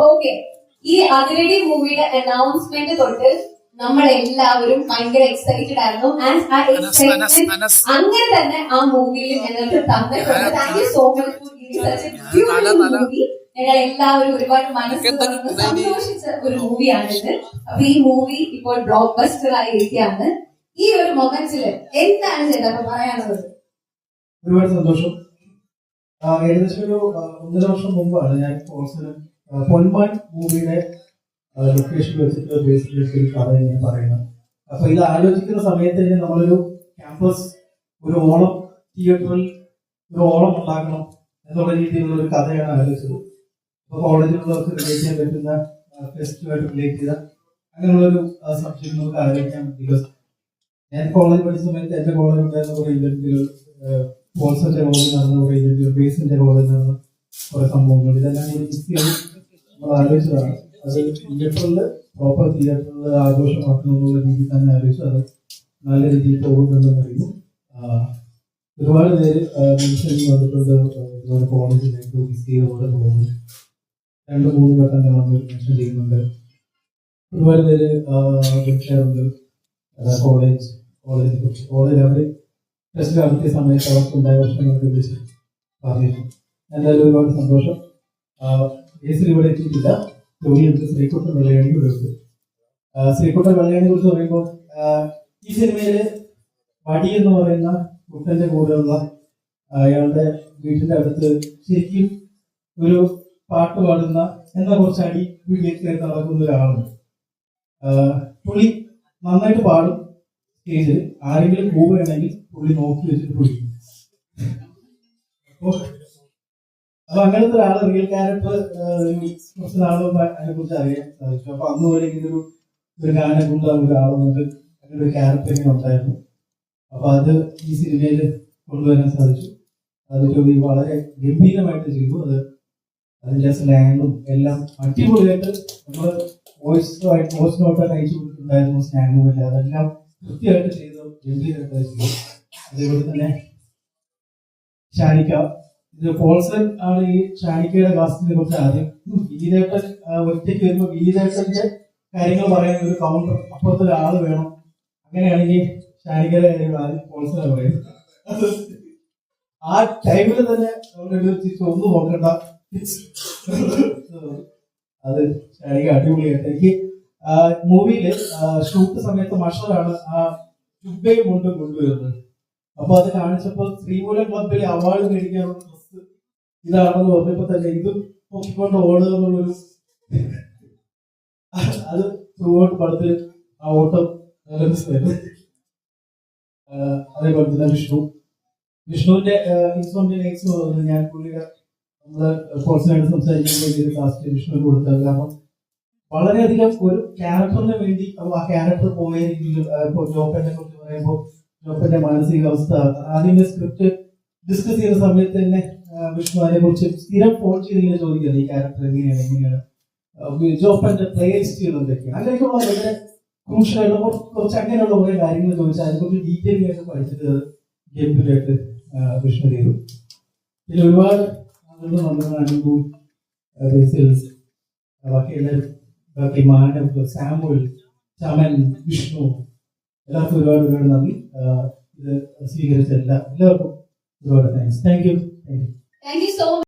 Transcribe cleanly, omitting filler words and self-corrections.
Okay, ഈ അതിരടി മൂവിയുടെ announcement തൊട്ട് നമ്മളെല്ലാവരും ഭയങ്കര എക്സൈറ്റഡ് ആയിരുന്നു. ആൻഡ് ആ എക്സൈറ്റ്മെന്റ് അങ്ങനെ തന്നെ ആ മൂവിയിൽ ഞങ്ങൾക്ക് തന്നിട്ടുണ്ട്. Thank you so much for giving such A beautiful movie. ഞങ്ങൾ എല്ലാവരും ഒരുപാട് മനസ്സ് തുറന്ന് സന്തോഷിച്ച ഒരു മൂവിയാണിത്. അപ്പൊ ഈ മൂവി ഇപ്പോൾ ബ്ലോക്ക് ബസ്റ്റർ ആയി ഇരിക്കുകയാണ്. ഈ ഒരു മൊമെന്റില് എന്താണ് ചേട്ടാ പറയാനുള്ളത്? ഒരുപാട് സന്തോഷം. ഏകദേശം ഒരു 1.5 വർഷം മുമ്പാണ് ഞാൻ പൊന്മാൻ മൂവിയുടെ ലൊക്കേഷൻ വെച്ചിട്ട് ബേസിൽ ഒരു കഥ ഞാൻ പറയുന്നത്. അപ്പൊ ഇത് ആലോചിക്കുന്ന സമയത്ത് തന്നെ നമ്മളൊരു ക്യാമ്പസ്, ഒരു ഓണം തിയേറ്ററിൽ ഒരു ഓണം ഉണ്ടാക്കണം എന്നുള്ള രീതിയിലുള്ള ഒരു കഥയാണ് ആലോചിച്ചത്. അപ്പൊ കോളേജിലുള്ളവർക്ക് റിലേറ്റ് ചെയ്യാൻ പറ്റുന്ന ഫെസ്റ്റുമായിട്ട് റിലേറ്റ് ചെയ്ത അങ്ങനെയുള്ളൊരു സബ്ജക്ട് നമുക്ക് ആലോചിക്കാൻ. ബിക്കോസ് ഞാൻ കോളേജ് പഠിച്ച സമയത്ത് എന്റെ കോളേജ് ഉണ്ടായിരുന്ന കുറെ ഇവന്റുകൾ, സ്പോൺസറിന്റെ കോളേജിൽ നടന്ന കുറെ ഇവന്റുകൾ, ബേസിന്റെ കോളേജിൽ നടന്ന കുറെ സംഭവങ്ങൾ, ഇതെല്ലാം കൂടി മിക്സ് ചെയ്ത് നമ്മൾ ആലോചിച്ചതാണ്. അത് തിയേറ്ററിൽ പ്രോപ്പർ തിയേറ്ററിൽ ആഘോഷമാക്കണമെന്നുള്ള രീതിയിൽ തന്നെ ആലോചിച്ചു. അത് നല്ല രീതിയിൽ പോകുന്നുണ്ടെന്ന് അറിയുന്നു. ഒരുപാട് പേര് മെൻഷൻ വന്നിട്ടുണ്ട്. ഒരുപാട് കോളേജിലേക്ക് മിസ് ചെയ്തപോലെ പോകുന്നു. 2-3 വട്ടം നമ്മൾ മെൻഷൻ ചെയ്യുന്നുണ്ട്. ഒരുപാട് പേര് വിളിക്കാറുണ്ട് കോളേജിനെ കുറിച്ച്. കോളേജ് അവർ ടെസ്റ്റ് നടത്തിയ സമയത്ത് അവർക്കുണ്ടായ പ്രശ്നങ്ങളൊക്കെ വിളിച്ച് പറഞ്ഞിരുന്നു. എന്തായാലും ഒരുപാട് സന്തോഷം. കേസിൽ ഇവിടെ എത്തിയിട്ടില്ല. ജോലിയുണ്ട്. ശ്രീകുട്ടൻ വെള്ളയാണി ഇവിടെ ഉണ്ട്. ശ്രീകുട്ടൻ വെള്ളയാണിയെ കുറിച്ച് പറയുമ്പോൾ ഈ സിനിമയില് വടി എന്ന് പറയുന്ന കുട്ടന്റെ കൂടെയുള്ള അയാളുടെ വീട്ടിന്റെ അടുത്ത് ശരിക്കും ഒരു പാട്ട് പാടുന്ന എന്നാൽ കുറച്ച് അടി വീട്ടിലേക്ക് നടക്കുന്ന ഒരാളാണ്. പുള്ളി നന്നായിട്ട് പാടും. സ്റ്റേജിൽ ആരെങ്കിലും പോവുകയാണെങ്കിൽ പുള്ളി നോക്കി വെച്ചിട്ട് പുള്ളി. അപ്പൊ അങ്ങനത്തെ ഒരാള് റിയൽ ക്യാരക്ടർ കുറച്ച് നാളും അതിനെ കുറിച്ച് അറിയാൻ സാധിച്ചു. അപ്പൊ അന്ന് പോലെ ഇങ്ങനെ ഒരു ഗാനം കൊണ്ട് ഒരാളുകൊണ്ട് അങ്ങനെ ഒരു ക്യാരക്ടർ ഇങ്ങനെ ഉണ്ടായിരുന്നു. അപ്പൊ അത് ഈ സിനിമയിൽ കൊണ്ടുവരാൻ സാധിച്ചു. അത് ജോലി വളരെ ഗംഭീരമായിട്ട് ചെയ്തു. അതിന്റെ സ്ലാങ്ങും എല്ലാം അടിപൊളിയായിട്ട് നമ്മള് വോയിസ് നോട്ടായിട്ട് അയച്ചു കൊടുത്തിട്ടുണ്ടായിരുന്നു. സ്ലാങ്ങും ഇല്ല, അതെല്ലാം കൃത്യമായിട്ട് ചെയ്തു, ഗംഭീരമായിട്ട് ചെയ്തു. അതേപോലെ തന്നെ ഷാനിക്ക, ഇത് പോൾസൺ ആണ് ഈ ഷാനിക്കയുടെ കാസ്റ്റിനെ കുറിച്ച് ആദ്യം. ഗീതേട്ടൻ ഒറ്റയ്ക്ക് വരുമ്പോൾ ഗീതേട്ടന്റെ കാര്യങ്ങൾ പറയാൻ ഒരു കൗണ്ടർ അപ്പുറത്തെ ഒരാള് വേണം. അങ്ങനെയാണെങ്കിൽ ഷാനിക്കയുടെ കാര്യങ്ങൾ ആദ്യം പോൾസണാണ് പറയുന്നത്. ആ ടൈമിൽ തന്നെ ഒന്നും നോക്കണ്ട, അത് ഷാനിക്ക അടിപൊളിയായിട്ട്. എനിക്ക് മൂവിയില് ഷൂട്ട് സമയത്ത് മഷറാണ് ആ ചുബയും കൊണ്ടും കൊണ്ടുവരുന്നത്. അപ്പൊ അത് കാണിച്ചപ്പോൾ ശ്രീമൂലം ക്ലബിൽ അവാർഡ് മേടിക്കാനുള്ള ഡ്രസ് ഇതാണെന്ന് പറഞ്ഞപ്പോ തന്നെ ഇത് പൊക്കിക്കൊണ്ട് ഓടുക എന്നുള്ളൊരു അത് ത്രൂഔട്ട് പടത്തിൽ ആ ഓട്ടം അതേപോലെ തന്നെ വിഷ്ണുവിന്റെ ഇൻസോംനിയാക്സ് ഞാൻ പുള്ളിയുടെ നമ്മള് പേഴ്സണായിട്ട് സംസാരിക്കുമ്പോൾ കാസ്റ്റ് വിഷ്ണു കൊടുത്തത്. കാരണം വളരെയധികം ഒരു ക്യാരക്ടറിന് വേണ്ടി ആ ക്യാരക്ടർ പോയ രീതിയിൽ ജോപ്പനെ കുറിച്ച് പറയുമ്പോൾ ജോപ്പന്റെ മാനസികാവസ്ഥ ആദ്യമേ സ്ക്രിപ്റ്റ് ഡിസ്കസ് ചെയ്യുന്ന സമയത്ത് തന്നെ വിഷ്ണു അതിനെ കുറിച്ച് സ്ഥിരം ഫോൺ ചെയ്ത് ഇങ്ങനെ ചോദിക്കുന്നത് ഈ ക്യാരക്ടർ എങ്ങനെയാണ് ജോപ്പന്റെ പ്ലേ ലിസ്റ്റുകൾ എന്തൊക്കെയാണ് അങ്ങനെയൊക്കെയുള്ള വളരെ ക്രൂഷ്യലായിട്ട് കുറച്ച് അങ്ങനെയുള്ള കുറെ കാര്യങ്ങൾ ചോദിച്ചാൽ അതിനെക്കുറിച്ച് ഡീറ്റെയിലിംഗ് ആയിട്ട് പഠിച്ചിട്ട് ഗംഭീരമായിട്ട് വിഷ്ണു ചെയ്തു. പിന്നെ ഒരുപാട് അനുഭവം ബാക്കി എല്ലാവരും, ബാക്കി മാനവ്, സാമുവൽ, ചമൻ, വിഷ്ണു, എല്ലാവർക്കും ഒരുപാട് നന്ദി. ഇത് സ്വീകരിച്ച എല്ലാവർക്കും ഒരുപാട് thanks. Thank you. Thank you so much.